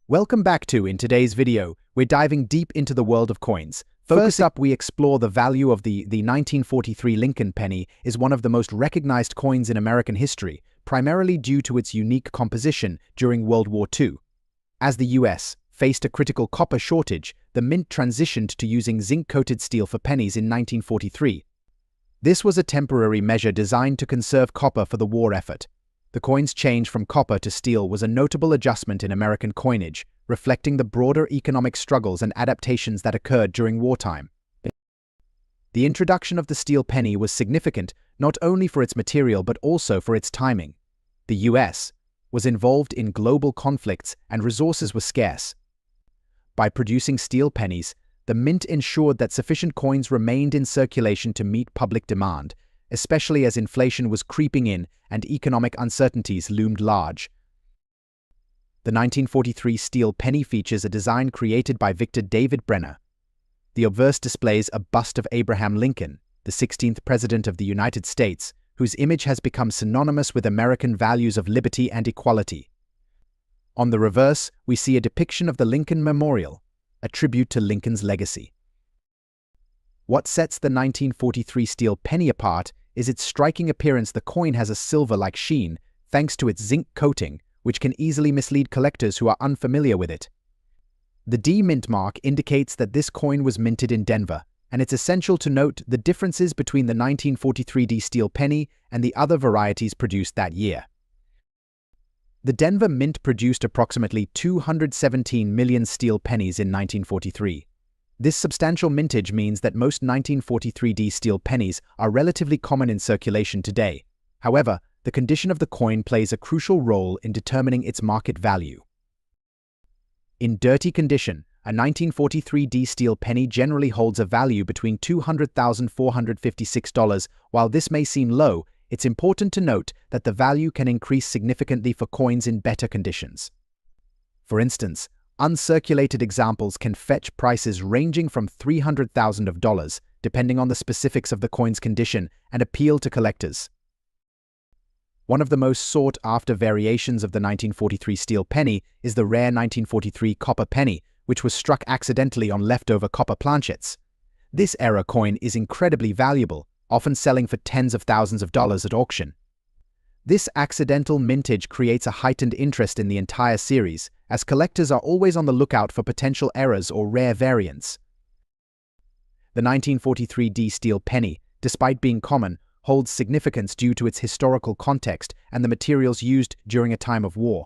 Welcome back in today's video, we're diving deep into the world of coins. First up, we explore the value of the 1943 Lincoln penny is one of the most recognized coins in American history, primarily due to its unique composition during World War II. As the US faced a critical copper shortage, the mint transitioned to using zinc-coated steel for pennies in 1943. This was a temporary measure designed to conserve copper for the war effort. The coin's change from copper to steel was a notable adjustment in American coinage, reflecting the broader economic struggles and adaptations that occurred during wartime. The introduction of the steel penny was significant not only for its material but also for its timing. The US was involved in global conflicts and resources were scarce. By producing steel pennies, the mint ensured that sufficient coins remained in circulation to meet public demand, especially as inflation was creeping in and economic uncertainties loomed large. The 1943 steel penny features a design created by Victor David Brenner. The obverse displays a bust of Abraham Lincoln, the 16th President of the United States, whose image has become synonymous with American values of liberty and equality. On the reverse, we see a depiction of the Lincoln Memorial, a tribute to Lincoln's legacy. What sets the 1943 steel penny apart is its striking appearance. The coin has a silver-like sheen, thanks to its zinc coating, which can easily mislead collectors who are unfamiliar with it. The D mint mark indicates that this coin was minted in Denver, and it's essential to note the differences between the 1943 D steel penny and the other varieties produced that year. The Denver Mint produced approximately 217 million steel pennies in 1943. This substantial mintage means that most 1943 D steel pennies are relatively common in circulation today. However, the condition of the coin plays a crucial role in determining its market value. In dirty condition, a 1943 D steel penny generally holds a value between $200,456. While this may seem low, it's important to note that the value can increase significantly for coins in better conditions. For instance, uncirculated examples can fetch prices ranging from $300,000, depending on the specifics of the coin's condition, and appeal to collectors. One of the most sought-after variations of the 1943 steel penny is the rare 1943 copper penny, which was struck accidentally on leftover copper planchets. This era coin is incredibly valuable, often selling for tens of thousands of dollars at auction. This accidental mintage creates a heightened interest in the entire series, as collectors are always on the lookout for potential errors or rare variants. The 1943 D steel penny, despite being common, holds significance due to its historical context and the materials used during a time of war.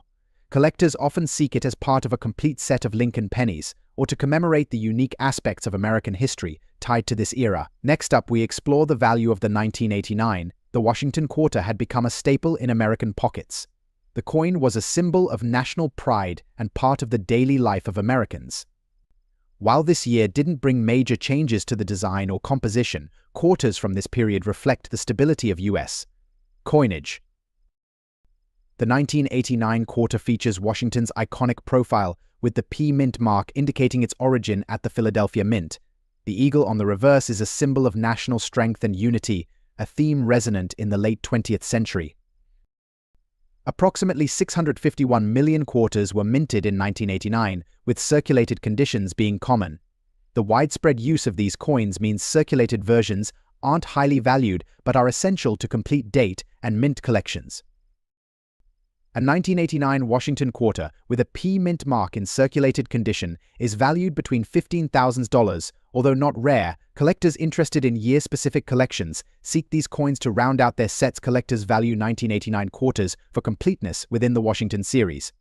Collectors often seek it as part of a complete set of Lincoln pennies, or to commemorate the unique aspects of American history tied to this era. Next up, we explore the value of the 1989. The Washington quarter had become a staple in American pockets. The coin was a symbol of national pride and part of the daily life of Americans. While this year didn't bring major changes to the design or composition, quarters from this period reflect the stability of U.S. coinage. The 1989 quarter features Washington's iconic profile, with the P mint mark indicating its origin at the Philadelphia Mint. The eagle on the reverse is a symbol of national strength and unity, a theme resonant in the late 20th century. Approximately 651 million quarters were minted in 1989, with circulated conditions being common. The widespread use of these coins means circulated versions aren't highly valued but are essential to complete date and mint collections. A 1989 Washington quarter with a P mint mark in circulated condition is valued between $15,000. Although not rare, collectors interested in year-specific collections seek these coins to round out their sets. Collectors value 1989 quarters for completeness within the Washington series,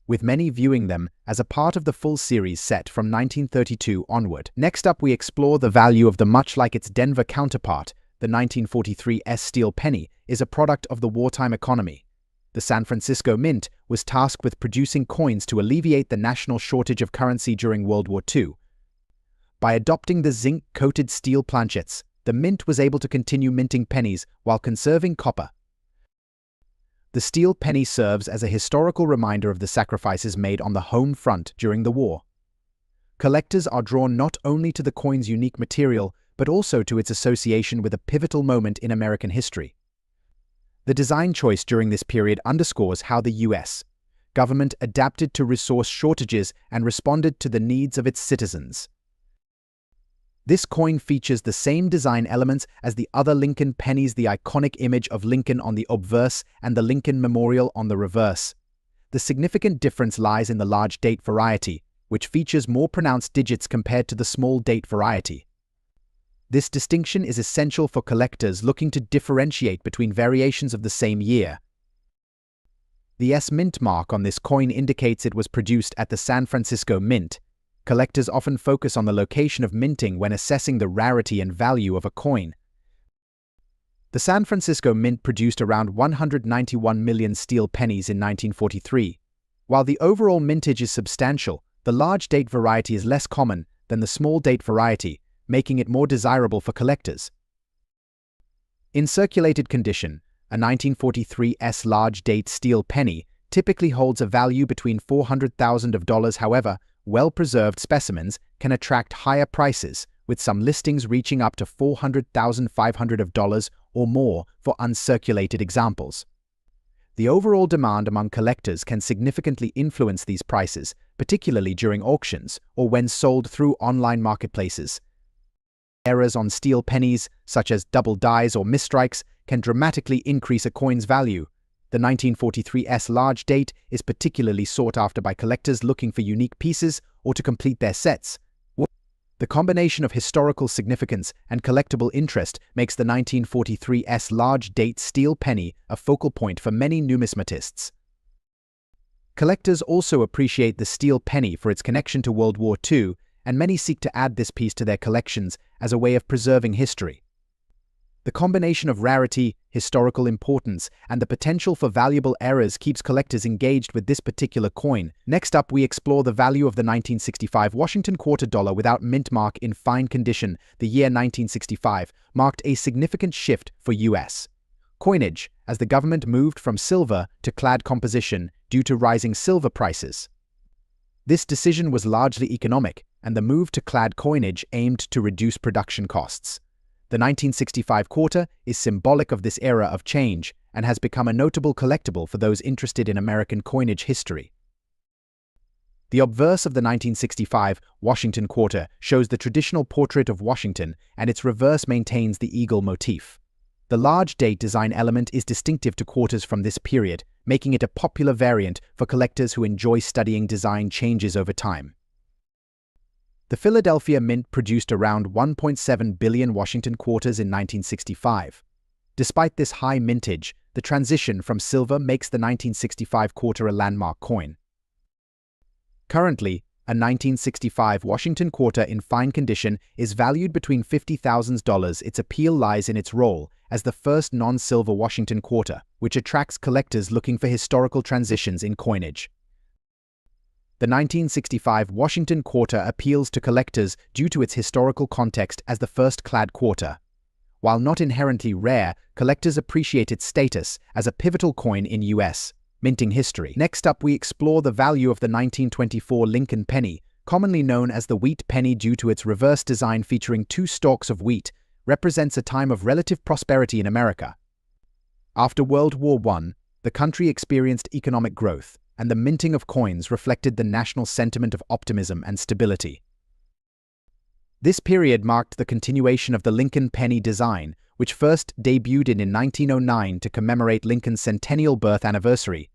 with many viewing them as a part of the full series set from 1932 onward. Next up, we explore the value of the much like its Denver counterpart, the 1943 S steel penny is a product of the wartime economy. The San Francisco Mint was tasked with producing coins to alleviate the national shortage of currency during World War II. By adopting the zinc-coated steel planchets, the mint was able to continue minting pennies while conserving copper. The steel penny serves as a historical reminder of the sacrifices made on the home front during the war. Collectors are drawn not only to the coin's unique material, but also to its association with a pivotal moment in American history. The design choice during this period underscores how the U.S. government adapted to resource shortages and responded to the needs of its citizens. This coin features the same design elements as the other Lincoln pennies, the iconic image of Lincoln on the obverse and the Lincoln Memorial on the reverse. The significant difference lies in the large date variety, which features more pronounced digits compared to the small date variety. This distinction is essential for collectors looking to differentiate between variations of the same year. The S Mint mark on this coin indicates it was produced at the San Francisco Mint. Collectors often focus on the location of minting when assessing the rarity and value of a coin. The San Francisco Mint produced around 191 million steel pennies in 1943. While the overall mintage is substantial, the large date variety is less common than the small date variety, making it more desirable for collectors. In circulated condition, a 1943 S large date steel penny typically holds a value between $400,000. However, well-preserved specimens can attract higher prices, with some listings reaching up to $400,500 or more for uncirculated examples. The overall demand among collectors can significantly influence these prices, particularly during auctions or when sold through online marketplaces. Errors on steel pennies, such as double dies or misstrikes, can dramatically increase a coin's value. The 1943 S large date is particularly sought after by collectors looking for unique pieces or to complete their sets. The combination of historical significance and collectible interest makes the 1943 S large date steel penny a focal point for many numismatists. Collectors also appreciate the steel penny for its connection to World War II, and many seek to add this piece to their collections as a way of preserving history. The combination of rarity, historical importance, and the potential for valuable errors keeps collectors engaged with this particular coin. Next up, we explore the value of the 1965 Washington quarter dollar without mint mark in fine condition. The year 1965 marked a significant shift for U.S. coinage as the government moved from silver to clad composition due to rising silver prices. This decision was largely economic, and the move to clad coinage aimed to reduce production costs. The 1965 quarter is symbolic of this era of change and has become a notable collectible for those interested in American coinage history. The obverse of the 1965 Washington quarter shows the traditional portrait of Washington, and its reverse maintains the eagle motif. The large date design element is distinctive to quarters from this period, making it a popular variant for collectors who enjoy studying design changes over time. The Philadelphia Mint produced around 1.7 billion Washington quarters in 1965. Despite this high mintage, the transition from silver makes the 1965 quarter a landmark coin. Currently, a 1965 Washington quarter in fine condition is valued between $50,000. Its appeal lies in its role as the first non-silver Washington quarter, which attracts collectors looking for historical transitions in coinage. The 1965 Washington quarter appeals to collectors due to its historical context as the first clad quarter. While not inherently rare, collectors appreciate its status as a pivotal coin in U.S. minting history. Next up, we explore the value of the 1924 Lincoln penny, commonly known as the wheat penny due to its reverse design featuring two stalks of wheat, represents a time of relative prosperity in America. After World War I, the country experienced economic growth, and the minting of coins reflected the national sentiment of optimism and stability. This period marked the continuation of the Lincoln penny design, which first debuted in 1909 to commemorate Lincoln's centennial birth anniversary.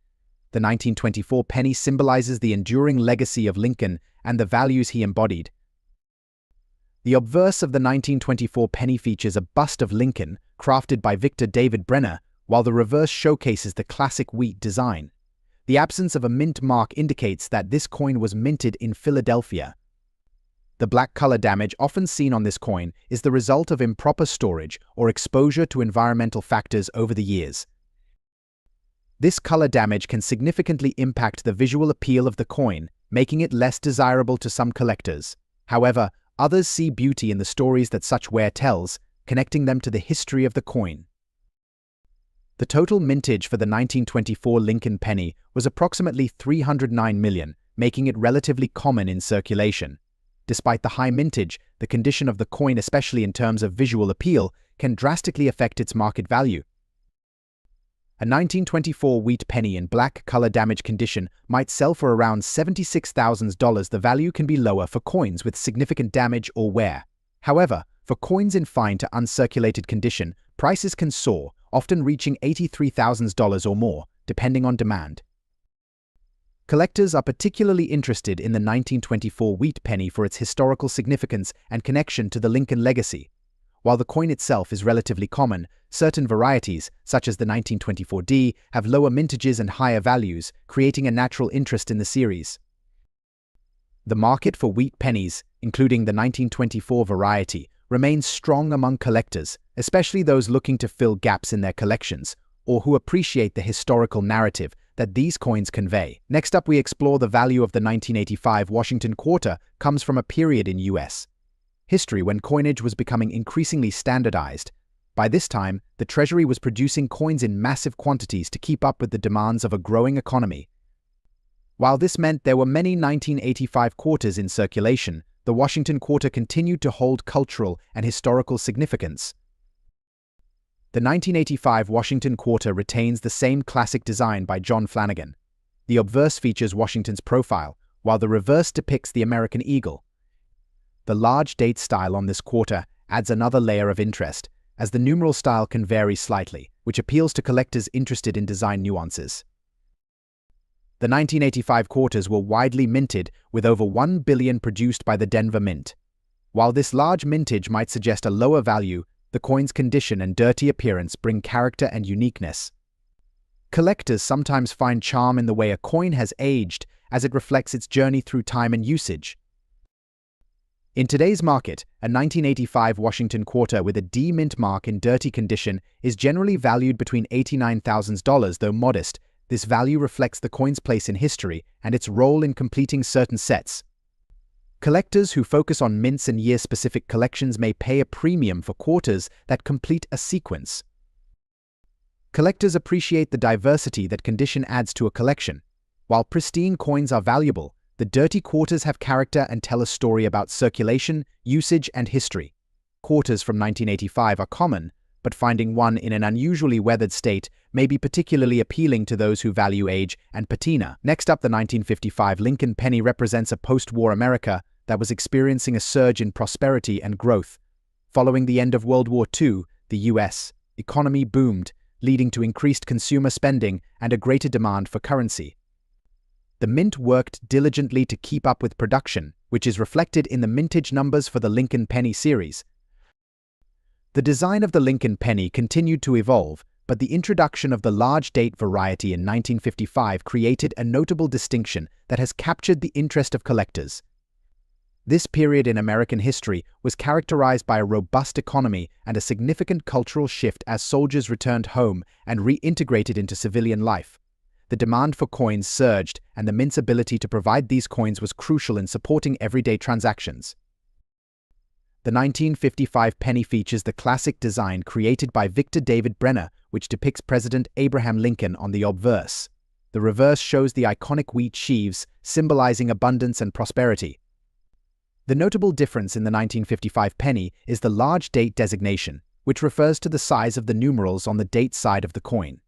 The 1924 penny symbolizes the enduring legacy of Lincoln and the values he embodied. The obverse of the 1924 penny features a bust of Lincoln, crafted by Victor David Brenner, while the reverse showcases the classic wheat design. The absence of a mint mark indicates that this coin was minted in Philadelphia. The black color damage often seen on this coin is the result of improper storage or exposure to environmental factors over the years. This color damage can significantly impact the visual appeal of the coin, making it less desirable to some collectors. However, others see beauty in the stories that such wear tells, connecting them to the history of the coin. The total mintage for the 1924 Lincoln penny was approximately 309 million, making it relatively common in circulation. Despite the high mintage, the condition of the coin, especially in terms of visual appeal, can drastically affect its market value. A 1924 wheat penny in black color damage condition might sell for around $76,000. The value can be lower for coins with significant damage or wear. However, for coins in fine to uncirculated condition, prices can soar, often reaching $83,000 or more, depending on demand. Collectors are particularly interested in the 1924 wheat penny for its historical significance and connection to the Lincoln legacy. While the coin itself is relatively common, certain varieties, such as the 1924D, have lower mintages and higher values, creating a natural interest in the series. The market for wheat pennies, including the 1924 variety, remains strong among collectors, especially those looking to fill gaps in their collections, or who appreciate the historical narrative that these coins convey. Next up, we explore the value of the 1985 Washington quarter comes from a period in U.S. history when coinage was becoming increasingly standardized. By this time, the Treasury was producing coins in massive quantities to keep up with the demands of a growing economy. While this meant there were many 1985 quarters in circulation, the Washington quarter continued to hold cultural and historical significance. The 1985 Washington quarter retains the same classic design by John Flanagan. The obverse features Washington's profile, while the reverse depicts the American eagle. The large date style on this quarter adds another layer of interest, as the numeral style can vary slightly, which appeals to collectors interested in design nuances. The 1985 quarters were widely minted, with over 1 billion produced by the Denver Mint. While this large mintage might suggest a lower value, the coin's condition and dirty appearance bring character and uniqueness. Collectors sometimes find charm in the way a coin has aged, as it reflects its journey through time and usage. In today's market, a 1985 Washington quarter with a D mint mark in dirty condition is generally valued between $89,000. Though modest, this value reflects the coin's place in history and its role in completing certain sets. Collectors who focus on mints and year-specific collections may pay a premium for quarters that complete a sequence. Collectors appreciate the diversity that condition adds to a collection. While pristine coins are valuable, the dirty quarters have character and tell a story about circulation, usage, and history. Quarters from 1985 are common, but finding one in an unusually weathered state may be particularly appealing to those who value age and patina. Next up, the 1955 Lincoln penny represents a post-war America that was experiencing a surge in prosperity and growth. Following the end of World War II, the U.S. economy boomed, leading to increased consumer spending and a greater demand for currency. The mint worked diligently to keep up with production, which is reflected in the mintage numbers for the Lincoln penny series. The design of the Lincoln penny continued to evolve, but the introduction of the large date variety in 1955 created a notable distinction that has captured the interest of collectors. This period in American history was characterized by a robust economy and a significant cultural shift as soldiers returned home and reintegrated into civilian life. The demand for coins surged, and the mint's ability to provide these coins was crucial in supporting everyday transactions. The 1955 penny features the classic design created by Victor David Brenner, which depicts President Abraham Lincoln on the obverse. The reverse shows the iconic wheat sheaves, symbolizing abundance and prosperity. The notable difference in the 1955 penny is the large date designation, which refers to the size of the numerals on the date side of the coin.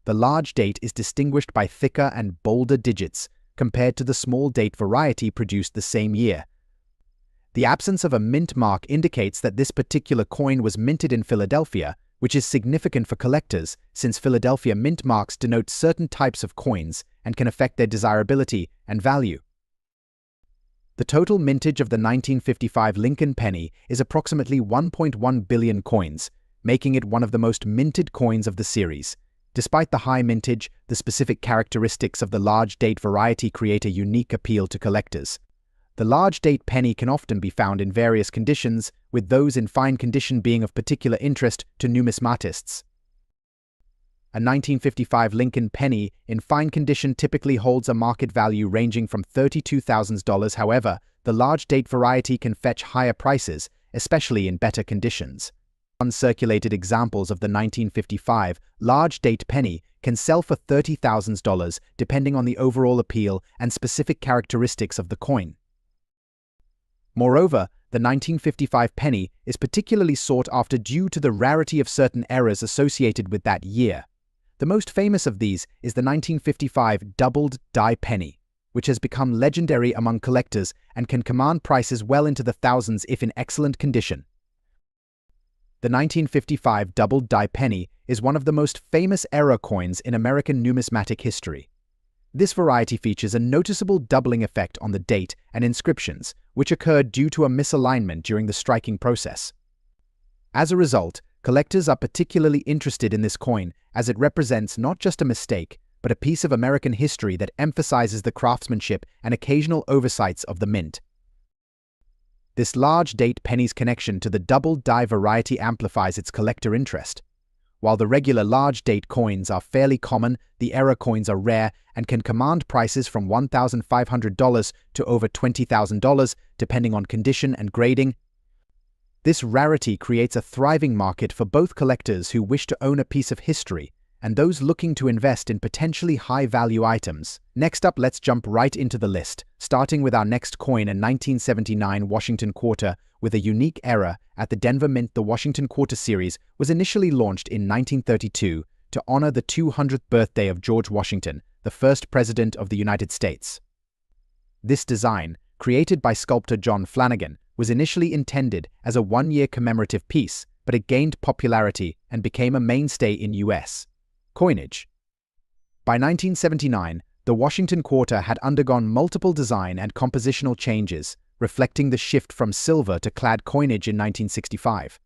The large date is distinguished by thicker and bolder digits, compared to the small date variety produced the same year. The absence of a mint mark indicates that this particular coin was minted in Philadelphia, which is significant for collectors, since Philadelphia mint marks denote certain types of coins and can affect their desirability and value. The total mintage of the 1955 Lincoln penny is approximately 1.1 billion coins, making it one of the most minted coins of the series. Despite the high mintage, the specific characteristics of the large date variety create a unique appeal to collectors. The large date penny can often be found in various conditions, with those in fine condition being of particular interest to numismatists. A 1955 Lincoln penny in fine condition typically holds a market value ranging from $32,000. However, the large date variety can fetch higher prices, especially in better conditions. Uncirculated examples of the 1955 large date penny can sell for $30,000 depending on the overall appeal and specific characteristics of the coin. Moreover, the 1955 penny is particularly sought after due to the rarity of certain errors associated with that year. The most famous of these is the 1955 doubled die penny, which has become legendary among collectors and can command prices well into the thousands if in excellent condition. The 1955 doubled die penny is one of the most famous error coins in American numismatic history. This variety features a noticeable doubling effect on the date and inscriptions, which occurred due to a misalignment during the striking process. As a result, collectors are particularly interested in this coin as it represents not just a mistake, but a piece of American history that emphasizes the craftsmanship and occasional oversights of the mint. This large date penny's connection to the double die variety amplifies its collector interest. While the regular large date coins are fairly common, the error coins are rare and can command prices from $1,500 to over $20,000, depending on condition and grading. This rarity creates a thriving market for both collectors who wish to own a piece of history and those looking to invest in potentially high-value items. Next up, let's jump right into the list, starting with our next coin, a 1979 Washington quarter with a unique error at the Denver Mint. The Washington Quarter series was initially launched in 1932 to honor the 200th birthday of George Washington, the first President of the United States. This design, created by sculptor John Flanagan, was initially intended as a one-year commemorative piece, but it gained popularity and became a mainstay in U.S. coinage. By 1979, the Washington Quarter had undergone multiple design and compositional changes, reflecting the shift from silver to clad coinage in 1965.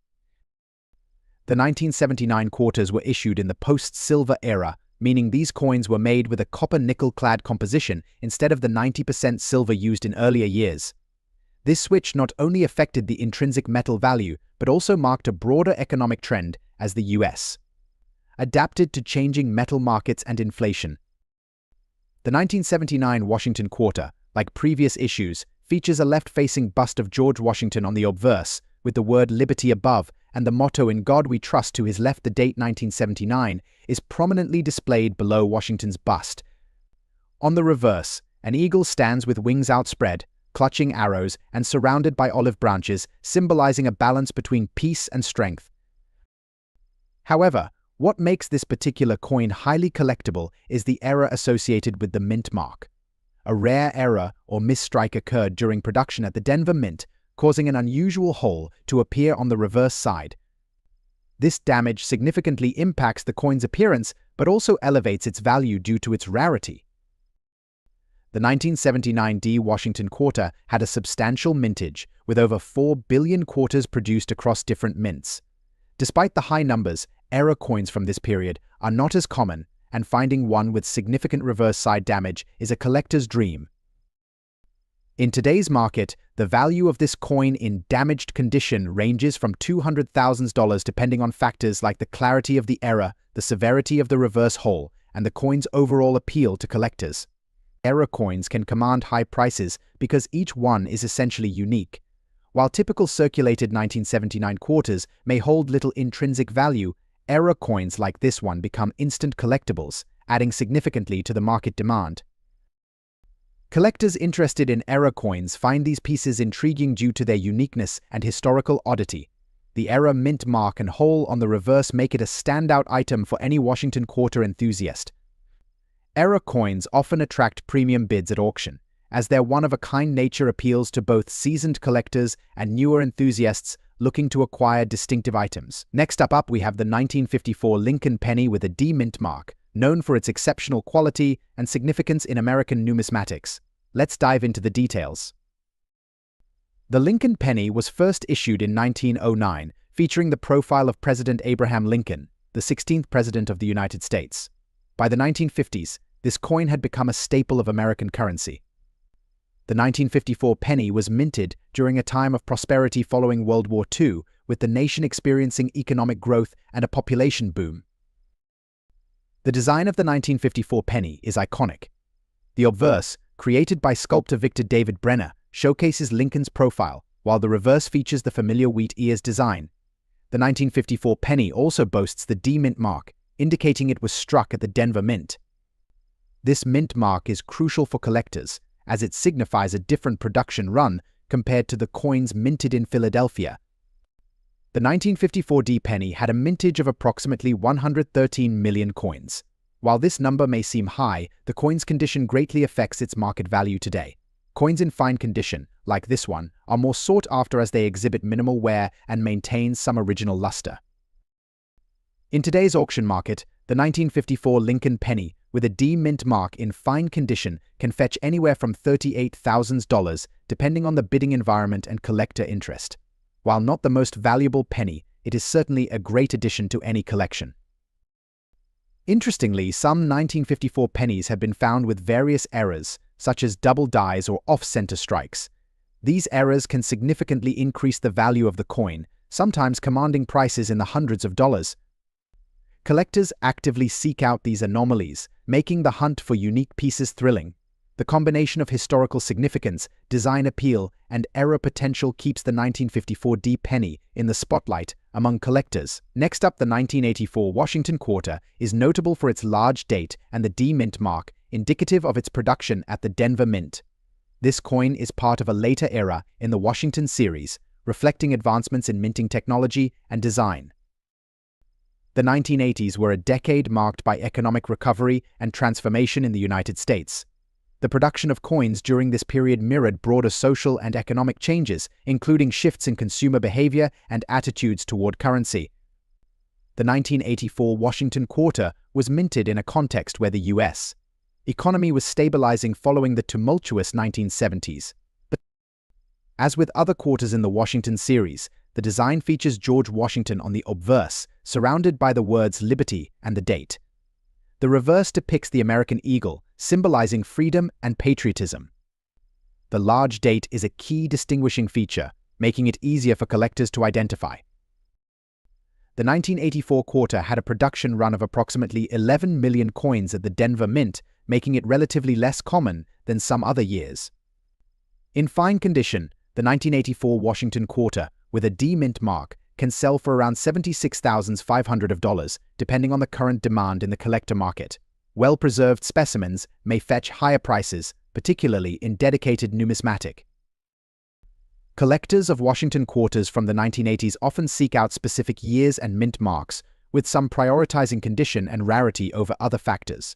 The 1979 quarters were issued in the post-silver era, meaning these coins were made with a copper-nickel clad composition instead of the 90% silver used in earlier years. This switch not only affected the intrinsic metal value, but also marked a broader economic trend as the U.S. adapted to changing metal markets and inflation. The 1979 Washington Quarter, like previous issues, features a left-facing bust of George Washington on the obverse, with the word liberty above and the motto "In God We Trust" to his left. The date 1979 is prominently displayed below Washington's bust. On the reverse, an eagle stands with wings outspread, clutching arrows and surrounded by olive branches, symbolizing a balance between peace and strength. However, what makes this particular coin highly collectible is the error associated with the mint mark. A rare error or misstrike occurred during production at the Denver Mint, causing an unusual hole to appear on the reverse side. This damage significantly impacts the coin's appearance, but also elevates its value due to its rarity. The 1979 D Washington Quarter had a substantial mintage, with over 4 billion quarters produced across different mints. Despite the high numbers, error coins from this period are not as common, and finding one with significant reverse side damage is a collector's dream. In today's market, the value of this coin in damaged condition ranges from $200,000 depending on factors like the clarity of the error, the severity of the reverse hole, and the coin's overall appeal to collectors. Error coins can command high prices because each one is essentially unique. While typical circulated 1979 quarters may hold little intrinsic value, error coins like this one become instant collectibles, adding significantly to the market demand. Collectors interested in error coins find these pieces intriguing due to their uniqueness and historical oddity. The error mint mark and hole on the reverse make it a standout item for any Washington Quarter enthusiast. Error coins often attract premium bids at auction, as their one-of-a-kind nature appeals to both seasoned collectors and newer enthusiasts looking to acquire distinctive items. Next up, we have the 1954 Lincoln penny with a D mint mark, known for its exceptional quality and significance in American numismatics. Let's dive into the details. The Lincoln penny was first issued in 1909, featuring the profile of President Abraham Lincoln, the 16th President of the United States. By the 1950s, this coin had become a staple of American currency. The 1954 penny was minted during a time of prosperity following World War II, with the nation experiencing economic growth and a population boom. The design of the 1954 penny is iconic. The obverse, created by sculptor Victor David Brenner, showcases Lincoln's profile, while the reverse features the familiar wheat ears design. The 1954 penny also boasts the D mint mark, indicating it was struck at the Denver Mint. This mint mark is crucial for collectors, as it signifies a different production run compared to the coins minted in Philadelphia. The 1954 D penny had a mintage of approximately 113 million coins. While this number may seem high, the coin's condition greatly affects its market value today. Coins in fine condition, like this one, are more sought after as they exhibit minimal wear and maintain some original luster. In today's auction market, the 1954 Lincoln penny with a D mint mark in fine condition can fetch anywhere from $38,000 depending on the bidding environment and collector interest. While not the most valuable penny, it is certainly a great addition to any collection. Interestingly, some 1954 pennies have been found with various errors, such as double dies or off-center strikes. These errors can significantly increase the value of the coin, sometimes commanding prices in the hundreds of dollars. Collectors actively seek out these anomalies, making the hunt for unique pieces thrilling. The combination of historical significance, design appeal, and error potential keeps the 1954 D penny in the spotlight among collectors. Next up, the 1984 Washington quarter is notable for its large date and the D mint mark, indicative of its production at the Denver Mint. This coin is part of a later era in the Washington series, reflecting advancements in minting technology and design. The 1980s were a decade marked by economic recovery and transformation in the United States. The production of coins during this period mirrored broader social and economic changes, including shifts in consumer behavior and attitudes toward currency. The 1984 Washington quarter was minted in a context where the U.S. economy was stabilizing following the tumultuous 1970s. But as with other quarters in the Washington series, the design features George Washington on the obverse, surrounded by the words liberty and the date. The reverse depicts the American eagle, symbolizing freedom and patriotism. The large date is a key distinguishing feature, making it easier for collectors to identify. The 1984 quarter had a production run of approximately 11 million coins at the Denver Mint, making it relatively less common than some other years. In fine condition, the 1984 Washington quarter, with a D mint mark, can sell for around $76,500, depending on the current demand in the collector market. Well-preserved specimens may fetch higher prices, particularly in dedicated numismatic. Collectors of Washington quarters from the 1980s often seek out specific years and mint marks, with some prioritizing condition and rarity over other factors.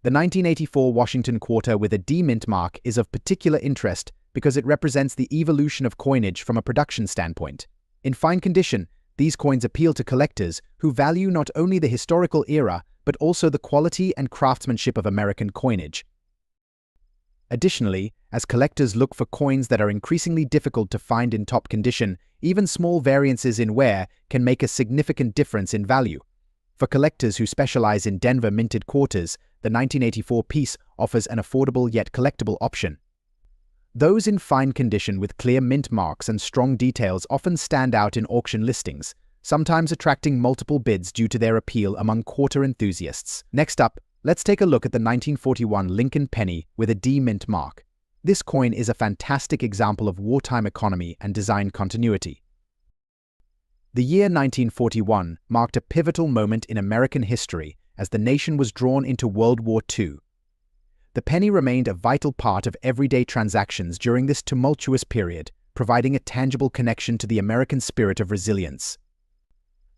The 1984 Washington quarter with a D mint mark is of particular interest because it represents the evolution of coinage from a production standpoint. In fine condition, these coins appeal to collectors who value not only the historical era, but also the quality and craftsmanship of American coinage. Additionally, as collectors look for coins that are increasingly difficult to find in top condition, even small variances in wear can make a significant difference in value. For collectors who specialize in Denver minted quarters, the 1984 piece offers an affordable yet collectible option. Those in fine condition with clear mint marks and strong details often stand out in auction listings, sometimes attracting multiple bids due to their appeal among quarter enthusiasts. Next up, let's take a look at the 1941 Lincoln penny with a D mint mark. This coin is a fantastic example of wartime economy and design continuity. The year 1941 marked a pivotal moment in American history as the nation was drawn into World War II. The penny remained a vital part of everyday transactions during this tumultuous period, providing a tangible connection to the American spirit of resilience.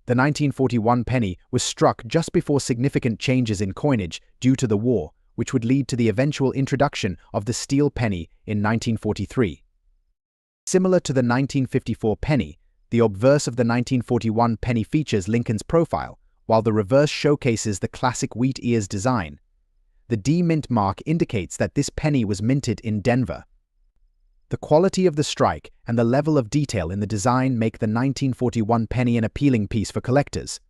The 1941 penny was struck just before significant changes in coinage due to the war, which would lead to the eventual introduction of the steel penny in 1943. Similar to the 1954 penny, the obverse of the 1941 penny features Lincoln's profile, while the reverse showcases the classic wheat ears design. The D mint mark indicates that this penny was minted in Denver. The quality of the strike and the level of detail in the design make the 1941 penny an appealing piece for collectors.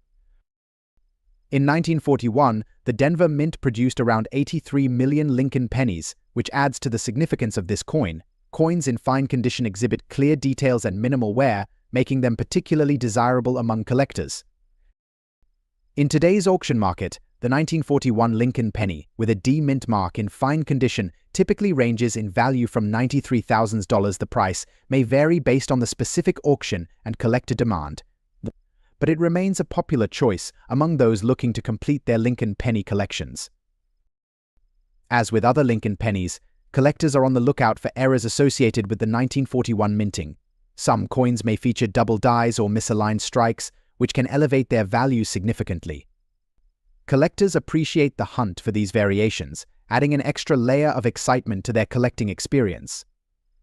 In 1941, the Denver Mint produced around 83 million Lincoln pennies, which adds to the significance of this coin. Coins in fine condition exhibit clear details and minimal wear, making them particularly desirable among collectors. In today's auction market, the 1941 Lincoln penny with a D mint mark in fine condition typically ranges in value from $93,000. The price may vary based on the specific auction and collector demand, but it remains a popular choice among those looking to complete their Lincoln penny collections. As with other Lincoln pennies, Collectors are on the lookout for errors associated with the 1941 minting. Some coins may feature double dies or misaligned strikes, which can elevate their value significantly. Collectors appreciate the hunt for these variations, adding an extra layer of excitement to their collecting experience.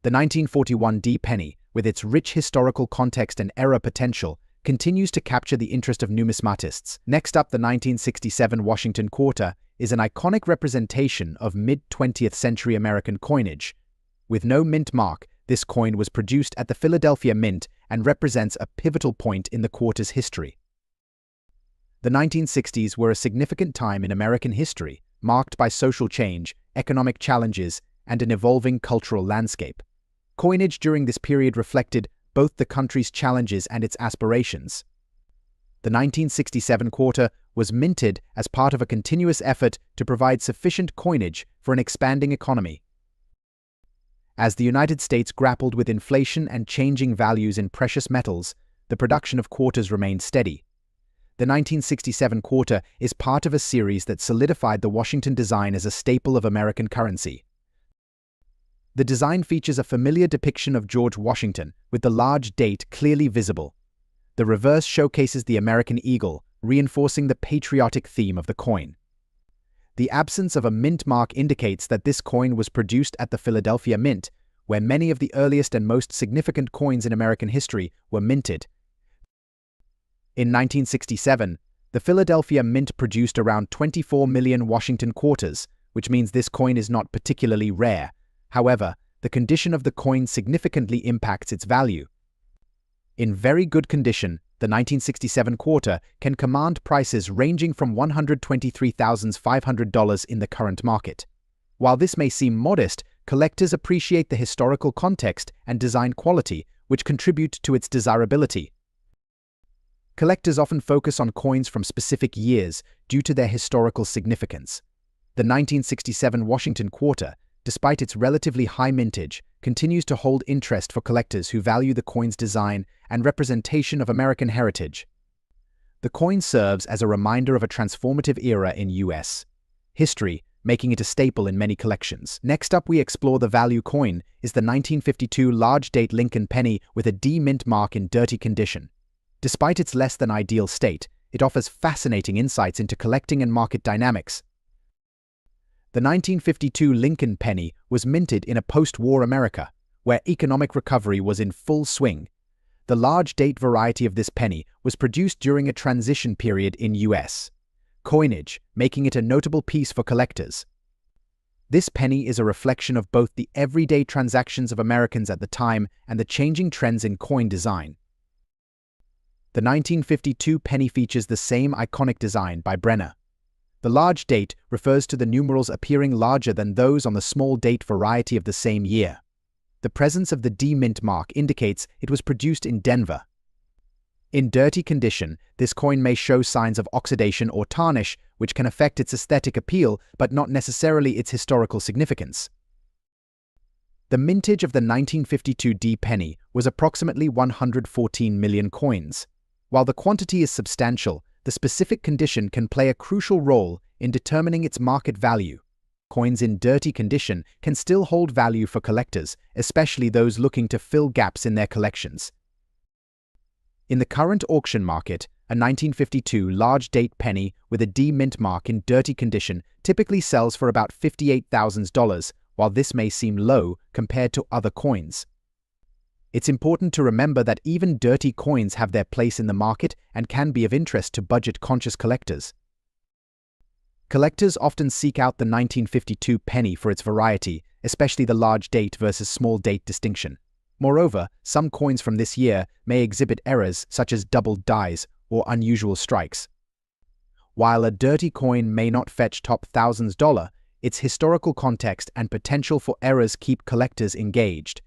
The 1941 D penny, with its rich historical context and error potential, continues to capture the interest of numismatists. Next up, the 1967 Washington quarter is an iconic representation of mid-20th century American coinage. With no mint mark, this coin was produced at the Philadelphia Mint and represents a pivotal point in the quarter's history. The 1960s were a significant time in American history, marked by social change, economic challenges, and an evolving cultural landscape. Coinage during this period reflected both the country's challenges and its aspirations. The 1967 quarter was minted as part of a continuous effort to provide sufficient coinage for an expanding economy. As the United States grappled with inflation and changing values in precious metals, the production of quarters remained steady. The 1967 quarter is part of a series that solidified the Washington design as a staple of American currency. The design features a familiar depiction of George Washington, with the large date clearly visible. The reverse showcases the American eagle, reinforcing the patriotic theme of the coin. The absence of a mint mark indicates that this coin was produced at the Philadelphia Mint, where many of the earliest and most significant coins in American history were minted. In 1967, the Philadelphia Mint produced around 24 million Washington quarters, which means this coin is not particularly rare. However, the condition of the coin significantly impacts its value. In very good condition, the 1967 quarter can command prices ranging from $123,500 in the current market. While this may seem modest, collectors appreciate the historical context and design quality, which contribute to its desirability. Collectors often focus on coins from specific years due to their historical significance. The 1967 Washington quarter, despite its relatively high mintage, continues to hold interest for collectors who value the coin's design and representation of American heritage. The coin serves as a reminder of a transformative era in U.S. history, making it a staple in many collections. Next up, we explore the value coin is the 1952 large-date Lincoln penny with a D mint mark in dirty condition. Despite its less than ideal state, it offers fascinating insights into collecting and market dynamics. The 1952 Lincoln penny was minted in a post-war America, where economic recovery was in full swing. The large-date variety of this penny was produced during a transition period in U.S. coinage, making it a notable piece for collectors. This penny is a reflection of both the everyday transactions of Americans at the time and the changing trends in coin design. The 1952 penny features the same iconic design by Brenner. The large date refers to the numerals appearing larger than those on the small date variety of the same year. The presence of the D mint mark indicates it was produced in Denver. In dirty condition, this coin may show signs of oxidation or tarnish, which can affect its aesthetic appeal but not necessarily its historical significance. The mintage of the 1952 D penny was approximately 114 million coins. While the quantity is substantial, the specific condition can play a crucial role in determining its market value. Coins in dirty condition can still hold value for collectors, especially those looking to fill gaps in their collections. In the current auction market, a 1952 large-date penny with a D mint mark in dirty condition typically sells for about $58,000, while this may seem low compared to other coins. It's important to remember that even dirty coins have their place in the market and can be of interest to budget-conscious collectors. Collectors often seek out the 1952 penny for its variety, especially the large date versus small date distinction. Moreover, some coins from this year may exhibit errors such as double dies or unusual strikes. While a dirty coin may not fetch top thousands dollar, its historical context and potential for errors keep collectors engaged.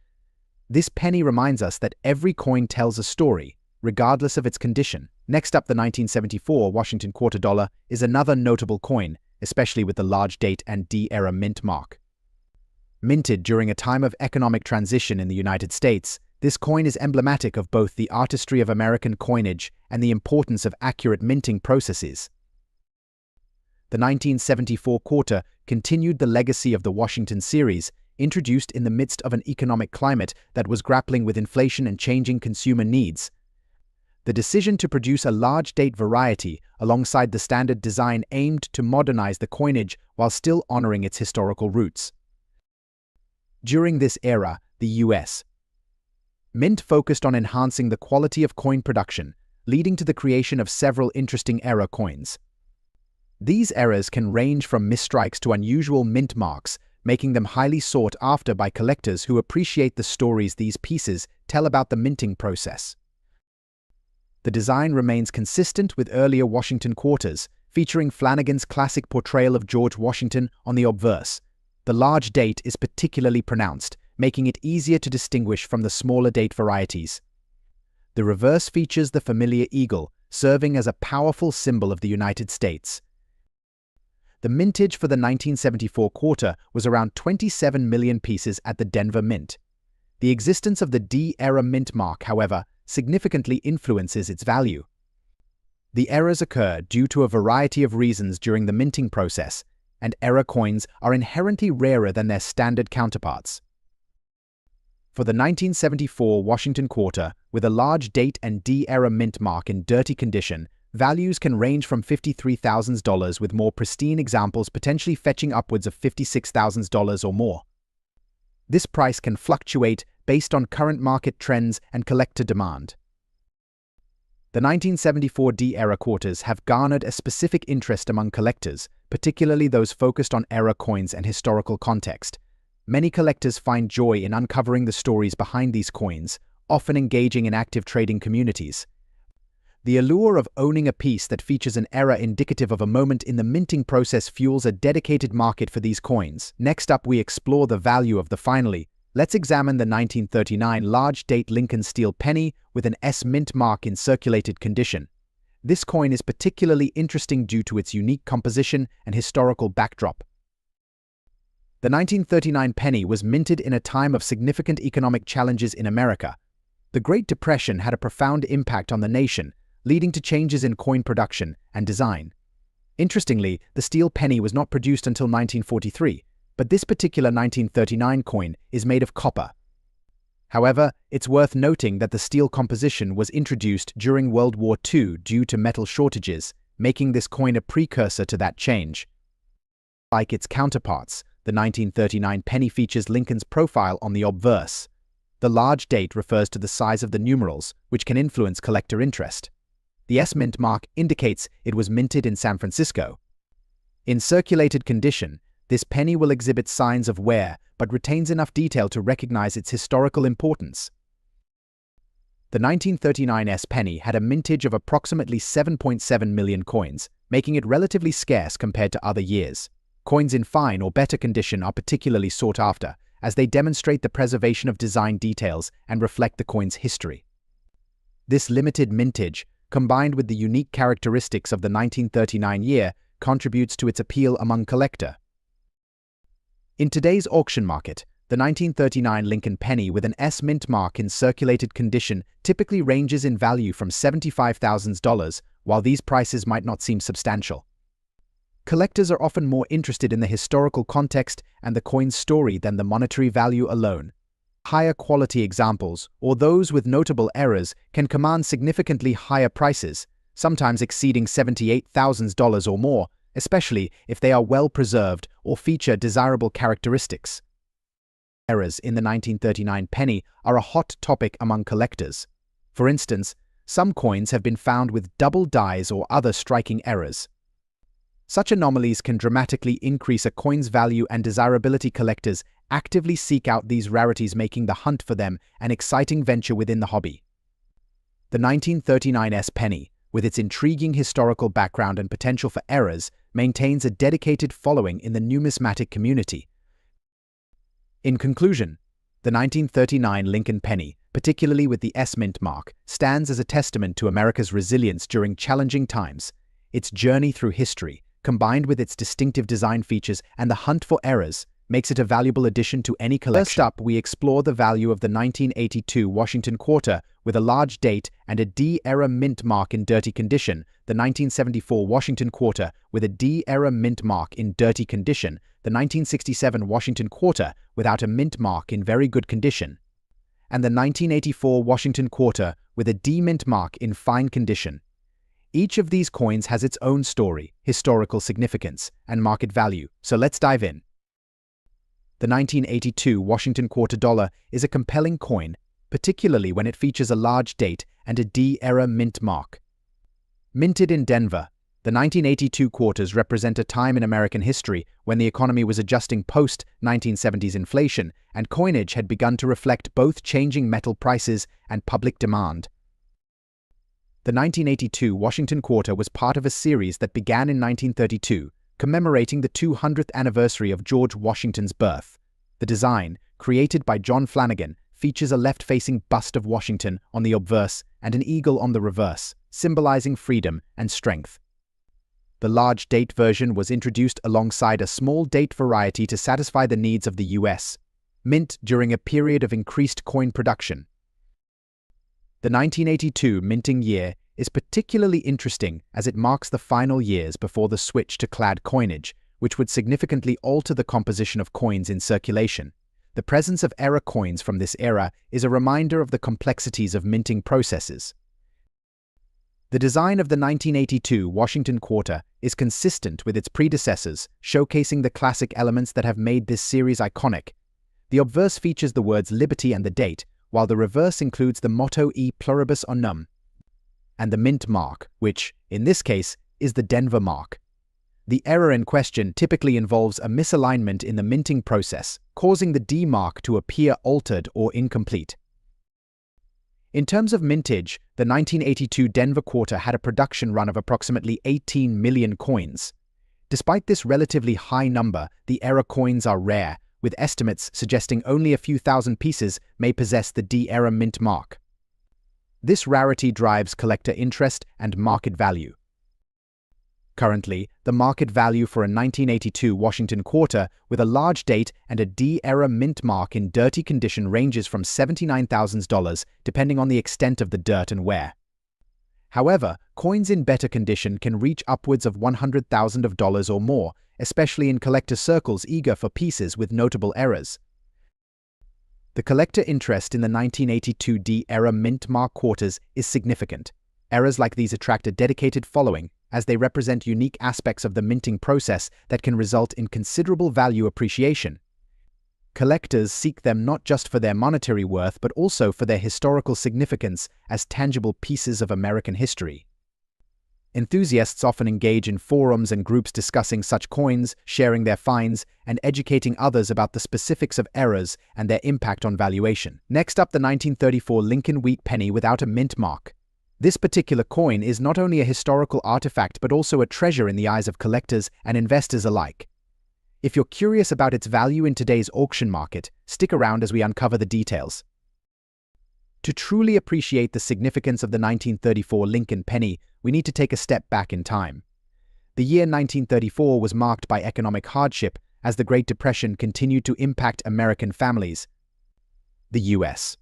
This penny reminds us that every coin tells a story, regardless of its condition. Next up, the 1974 Washington quarter dollar is another notable coin, especially with the large date and D-era mint mark. Minted during a time of economic transition in the United States, this coin is emblematic of both the artistry of American coinage and the importance of accurate minting processes. The 1974 quarter continued the legacy of the Washington series, introduced in the midst of an economic climate that was grappling with inflation and changing consumer needs. The decision to produce a large-date variety alongside the standard design aimed to modernize the coinage while still honoring its historical roots. During this era, the U.S. Mint focused on enhancing the quality of coin production, leading to the creation of several interesting era coins. These eras can range from misstrikes to unusual mint marks, making them highly sought after by collectors who appreciate the stories these pieces tell about the minting process. The design remains consistent with earlier Washington quarters, featuring Flanagan's classic portrayal of George Washington on the obverse. The large date is particularly pronounced, making it easier to distinguish from the smaller date varieties. The reverse features the familiar eagle, serving as a powerful symbol of the United States. The mintage for the 1974 quarter was around 27 million pieces at the Denver Mint. The existence of the D-era mint mark, however, significantly influences its value. The errors occur due to a variety of reasons during the minting process, and error coins are inherently rarer than their standard counterparts. For the 1974 Washington quarter, with a large date and D-era mint mark in dirty condition, values can range from $53,000 with more pristine examples potentially fetching upwards of $56,000 or more. This price can fluctuate based on current market trends and collector demand. The 1974 D-era quarters have garnered a specific interest among collectors, particularly those focused on era coins and historical context. Many collectors find joy in uncovering the stories behind these coins, often engaging in active trading communities. The allure of owning a piece that features an era indicative of a moment in the minting process fuels a dedicated market for these coins. Next up, we explore the value of the finally. Let's examine the 1939 large-date Lincoln Steel Penny with an S mint mark in circulated condition. This coin is particularly interesting due to its unique composition and historical backdrop. The 1939 penny was minted in a time of significant economic challenges in America. The Great Depression had a profound impact on the nation, leading to changes in coin production and design. Interestingly, the steel penny was not produced until 1943, but this particular 1939 coin is made of copper. However, it's worth noting that the steel composition was introduced during World War II due to metal shortages, making this coin a precursor to that change. Like its counterparts, the 1939 penny features Lincoln's profile on the obverse. The large date refers to the size of the numerals, which can influence collector interest. The S mint mark indicates it was minted in San Francisco. In circulated condition, this penny will exhibit signs of wear, but retains enough detail to recognize its historical importance. The 1939 S penny had a mintage of approximately 7.7 million coins, making it relatively scarce compared to other years. Coins in fine or better condition are particularly sought after, as they demonstrate the preservation of design details and reflect the coin's history. This limited mintage, combined with the unique characteristics of the 1939 year, contributes to its appeal among collectors. In today's auction market, the 1939 Lincoln penny with an S mint mark in circulated condition typically ranges in value from $75,000, while these prices might not seem substantial. Collectors are often more interested in the historical context and the coin's story than the monetary value alone. Higher quality examples, or those with notable errors, can command significantly higher prices, sometimes exceeding $78,000 or more, especially if they are well preserved or feature desirable characteristics. Errors in the 1939 penny are a hot topic among collectors. For instance, some coins have been found with double dies or other striking errors. Such anomalies can dramatically increase a coin's value, and desirability collectors actively seek out these rarities, making the hunt for them an exciting venture within the hobby. The 1939 S penny, with its intriguing historical background and potential for errors, maintains a dedicated following in the numismatic community. In conclusion, the 1939 Lincoln penny, particularly with the S mint mark, stands as a testament to America's resilience during challenging times. Its journey through history, combined with its distinctive design features and the hunt for errors, makes it a valuable addition to any collection. First up, we explore the value of the 1982 Washington quarter with a large date and a D-era mint mark in dirty condition, the 1974 Washington quarter with a D-era mint mark in dirty condition, the 1967 Washington quarter without a mint mark in very good condition, and the 1984 Washington quarter with a D-mint mark in fine condition. Each of these coins has its own story, historical significance, and market value, so let's dive in. The 1982 Washington quarter dollar is a compelling coin, particularly when it features a large date and a D-era mint mark. Minted in Denver, the 1982 quarters represent a time in American history when the economy was adjusting post-1970s inflation and coinage had begun to reflect both changing metal prices and public demand. The 1982 Washington quarter was part of a series that began in 1932, commemorating the 200th anniversary of George Washington's birth. The design, created by John Flanagan, features a left-facing bust of Washington on the obverse and an eagle on the reverse, symbolizing freedom and strength. The large date version was introduced alongside a small date variety to satisfy the needs of the U.S. Mint during a period of increased coin production. The 1982 minting year is particularly interesting as it marks the final years before the switch to clad coinage, which would significantly alter the composition of coins in circulation. The presence of error coins from this era is a reminder of the complexities of minting processes. The design of the 1982 Washington quarter is consistent with its predecessors, showcasing the classic elements that have made this series iconic. The obverse features the words liberty and the date, while the reverse includes the motto E pluribus unum, and the mint mark, which, in this case, is the Denver mark. The error in question typically involves a misalignment in the minting process, causing the D mark to appear altered or incomplete. In terms of mintage, the 1982 Denver quarter had a production run of approximately 18 million coins. Despite this relatively high number, the error coins are rare, with estimates suggesting only a few thousand pieces may possess the D-era mint mark. This rarity drives collector interest and market value. Currently, the market value for a 1982 Washington quarter with a large date and a D-era mint mark in dirty condition ranges from $79,000 depending on the extent of the dirt and wear. However, coins in better condition can reach upwards of $100,000 or more, especially in collector circles eager for pieces with notable errors. The collector interest in the 1982 D-era mint mark quarters is significant. Errors like these attract a dedicated following, as they represent unique aspects of the minting process that can result in considerable value appreciation. Collectors seek them not just for their monetary worth but also for their historical significance as tangible pieces of American history. Enthusiasts often engage in forums and groups discussing such coins, sharing their finds, and educating others about the specifics of errors and their impact on valuation. Next up, the 1934 Lincoln wheat penny without a mint mark. This particular coin is not only a historical artifact but also a treasure in the eyes of collectors and investors alike. If you're curious about its value in today's auction market, stick around as we uncover the details. To truly appreciate the significance of the 1934 Lincoln penny, we need to take a step back in time. The year 1934 was marked by economic hardship as the Great Depression continued to impact American families. The U.S.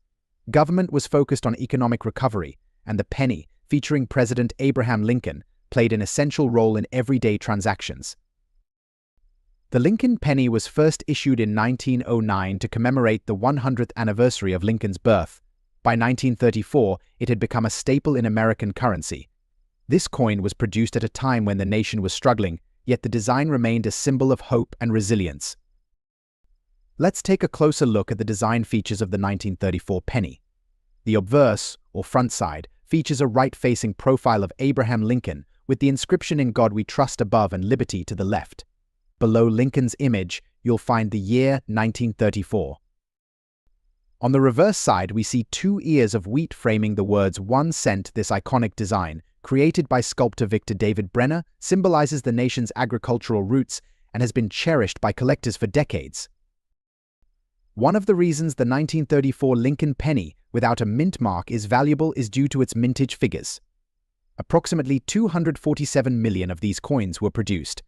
government was focused on economic recovery, and the penny, featuring President Abraham Lincoln, played an essential role in everyday transactions. The Lincoln penny was first issued in 1909 to commemorate the 100th anniversary of Lincoln's birth. By 1934, it had become a staple in American currency. This coin was produced at a time when the nation was struggling, yet the design remained a symbol of hope and resilience. Let's take a closer look at the design features of the 1934 penny. The obverse, or front side, features a right-facing profile of Abraham Lincoln with the inscription "In God We Trust" above and "Liberty" to the left. Below Lincoln's image, you'll find the year 1934. On the reverse side, we see two ears of wheat framing the words 1 cent. This iconic design, created by sculptor Victor David Brenner, symbolizes the nation's agricultural roots and has been cherished by collectors for decades. One of the reasons the 1934 Lincoln penny without a mint mark is valuable is due to its mintage figures. Approximately 247 million of these coins were produced.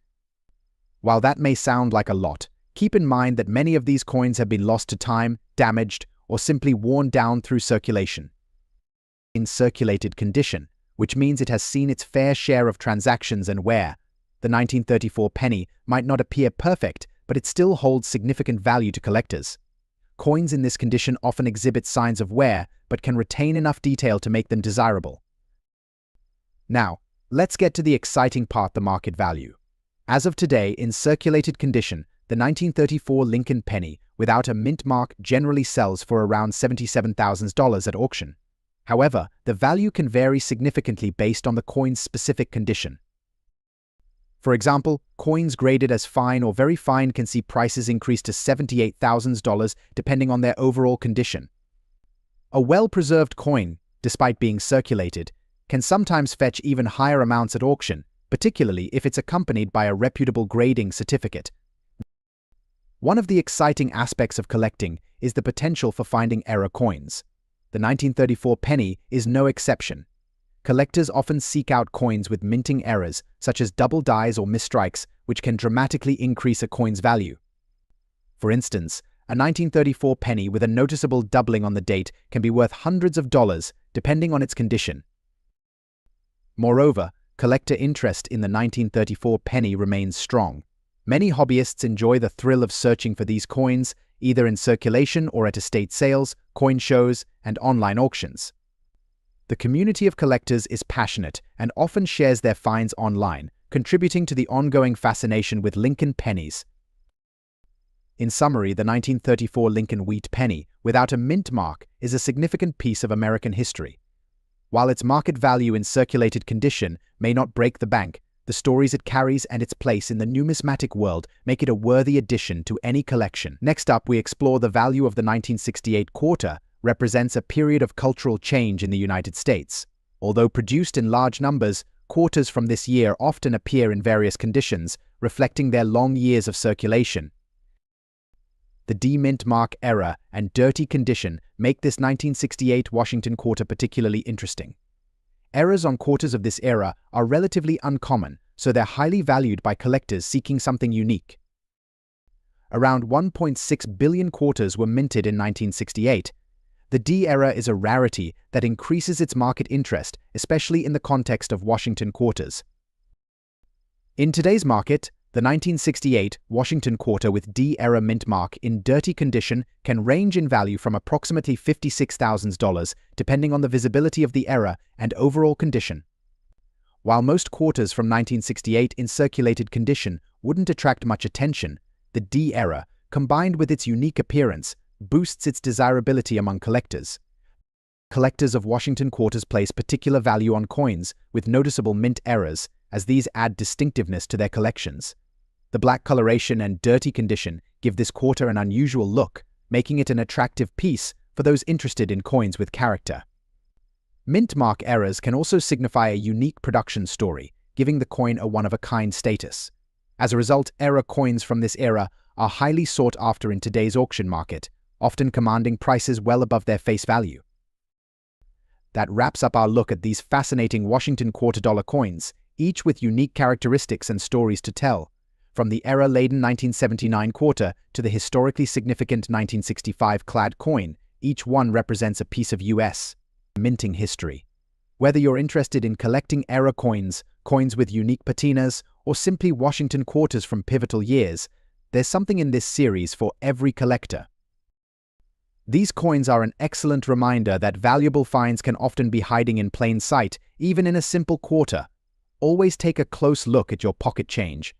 While that may sound like a lot, Keep in mind that many of these coins have been lost to time, damaged, or simply worn down through circulation. In circulated condition, which means it has seen its fair share of transactions and wear. The 1934 penny might not appear perfect, but it still holds significant value to collectors. Coins in this condition often exhibit signs of wear, but can retain enough detail to make them desirable. Now, let's get to the exciting part, the market value. As of today, in circulated condition, the 1934 Lincoln penny without a mint mark generally sells for around $77,000 at auction. However, the value can vary significantly based on the coin's specific condition. For example, coins graded as fine or very fine can see prices increase to $78,000 depending on their overall condition. A well-preserved coin, despite being circulated, can sometimes fetch even higher amounts at auction, particularly if it's accompanied by a reputable grading certificate. One of the exciting aspects of collecting is the potential for finding error coins. The 1934 penny is no exception. Collectors often seek out coins with minting errors, such as double dies or misstrikes, which can dramatically increase a coin's value. For instance, a 1934 penny with a noticeable doubling on the date can be worth hundreds of dollars, depending on its condition. Moreover, collector interest in the 1934 penny remains strong. Many hobbyists enjoy the thrill of searching for these coins, either in circulation or at estate sales, coin shows, and online auctions. The community of collectors is passionate and often shares their finds online, contributing to the ongoing fascination with Lincoln pennies. In summary, the 1934 Lincoln wheat penny, without a mint mark, is a significant piece of American history. While its market value in circulated condition may not break the bank, the stories it carries and its place in the numismatic world make it a worthy addition to any collection. Next up, we explore the value of the 1968 quarter, represents a period of cultural change in the United States. Although produced in large numbers, quarters from this year often appear in various conditions, reflecting their long years of circulation. The demint mark error and dirty condition make this 1968 Washington quarter particularly interesting. Errors on quarters of this era are relatively uncommon, so they're highly valued by collectors seeking something unique. Around 1.6 billion quarters were minted in 1968. The D era is a rarity that increases its market interest, especially in the context of Washington quarters. In today's market, the 1968 Washington quarter with D era mint mark in dirty condition can range in value from approximately $56,000, depending on the visibility of the era and overall condition. While most quarters from 1968 in circulated condition wouldn't attract much attention, the D era, combined with its unique appearance, boosts its desirability among collectors. Collectors of Washington quarters place particular value on coins with noticeable mint errors, as these add distinctiveness to their collections. The black coloration and dirty condition give this quarter an unusual look, making it an attractive piece for those interested in coins with character. Mint mark errors can also signify a unique production story, giving the coin a one-of-a-kind status. As a result, error coins from this era are highly sought after in today's auction market, often commanding prices well above their face value. That wraps up our look at these fascinating Washington quarter-dollar coins, each with unique characteristics and stories to tell. From the era-laden 1979 quarter to the historically significant 1965 clad coin, each one represents a piece of U.S. minting history. Whether you're interested in collecting era coins, coins with unique patinas, or simply Washington quarters from pivotal years, there's something in this series for every collector. These coins are an excellent reminder that valuable finds can often be hiding in plain sight, even in a simple quarter. Always take a close look at your pocket change.